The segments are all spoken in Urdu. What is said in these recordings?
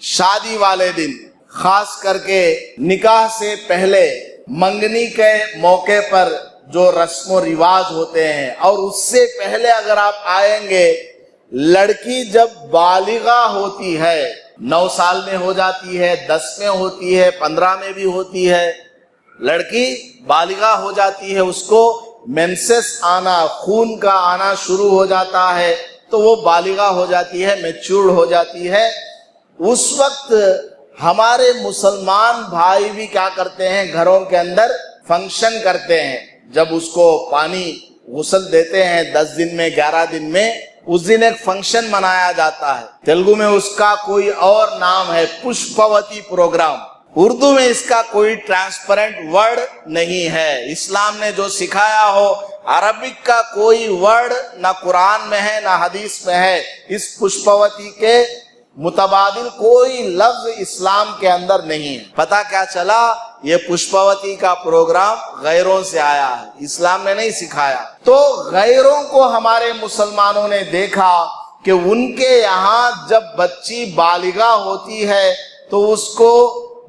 شادی والے دن، خاص کر کے نکاح سے پہلے منگنی کے موقع پر جو رسم و رواج ہوتے ہیں، اور اس سے پہلے اگر آپ آئیں گے، لڑکی جب بالغہ ہوتی ہے، 9 سال میں ہو جاتی ہے، 10 میں ہوتی ہے، 15 میں بھی ہوتی ہے، لڑکی بالغہ ہو جاتی ہے، اس کو مینسس آنا، خون کا آنا شروع ہو جاتا ہے، تو وہ بالغہ ہو جاتی ہے، میچور ہو جاتی ہے۔ اس وقت ہمارے مسلمان بھائی بھی کیا کرتے ہیں، گھروں کے اندر فنکشن کرتے ہیں، جب اس کو پانی غسل دیتے ہیں 10 دن میں، 11 دن میں، اس دن ایک فنکشن منایا جاتا ہے۔ تیلگو میں اس کا کوئی اور نام ہے، پشپوتی پروگرام۔ اردو میں اس کا کوئی ٹرانسپیرنٹ ورڈ نہیں ہے۔ اسلام نے جو سکھایا ہو، عربک کا کوئی ورڈ نہ قرآن میں ہے نہ حدیث میں ہے۔ اس پشپوتی کے متبادل کوئی لفظ اسلام کے اندر نہیں ہے۔ پتہ کیا چلا؟ یہ پشپوتی کا پروگرام غیروں سے آیا ہے، اسلام نے نہیں سکھایا۔ تو غیروں کو ہمارے مسلمانوں نے دیکھا کہ ان کے یہاں جب بچی بالغہ ہوتی ہے تو اس کو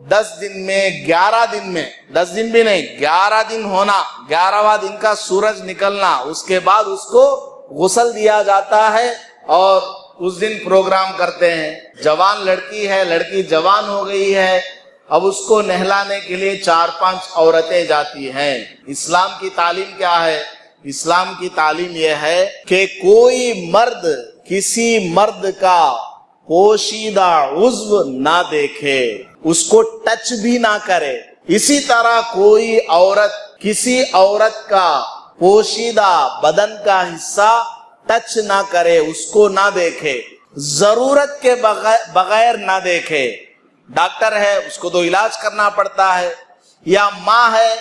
10 دن میں، 11 دن میں، 10 دن بھی نہیں، 11 دن ہونا، 11واں دن کا سورج نکلنا، اس کے بعد اس کو غسل دیا جاتا ہے اور اس دن پروگرام کرتے ہیں۔ جوان لڑکی ہے، لڑکی جوان ہو گئی ہے، اب اس کو نہلانے کے لیے 4-5 عورتیں جاتی ہیں۔ اسلام کی تعلیم کیا ہے؟ اسلام کی تعلیم یہ ہے کہ کوئی مرد کسی مرد کا پوشیدہ عضو نہ دیکھے، اس کو ٹچ بھی نہ کرے۔ اسی طرح کوئی عورت کسی عورت کا پوشیدہ بدن کا حصہ ٹچ نہ کرے، اس کو نہ دیکھے، ضرورت کے بغیر نہ دیکھے۔ ڈاکٹر ہے، اس کو تو علاج کرنا پڑتا ہے، یا ماں ہے،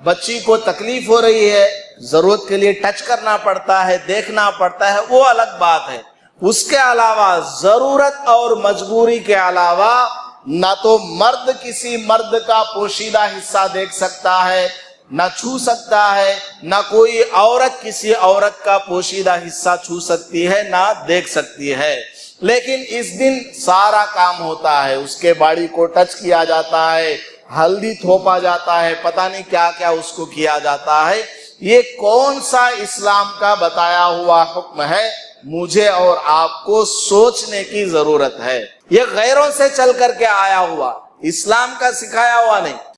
بچی کو تکلیف ہو رہی ہے، ضرورت کے لیے ٹچ کرنا پڑتا ہے، دیکھنا پڑتا ہے، وہ الگ بات ہے۔ اس کے علاوہ ضرورت اور مجبوری کے علاوہ نہ تو مرد کسی مرد کا پوشیدہ حصہ دیکھ سکتا ہے، نہ چھو سکتا ہے، نہ کوئی عورت کسی عورت کا پوشیدہ حصہ چھو سکتی ہے، نہ دیکھ سکتی ہے۔ لیکن اس دن سارا کام ہوتا ہے، اس کے باڈی کو ٹچ کیا جاتا ہے، ہلدی تھوپا جاتا ہے، پتہ نہیں کیا کیا اس کو کیا جاتا ہے۔ یہ کون سا اسلام کا بتایا ہوا حکم ہے؟ مجھے اور آپ کو سوچنے کی ضرورت ہے۔ یہ غیروں سے چل کر کے آیا ہوا، اسلام کا سکھایا ہوا نہیں۔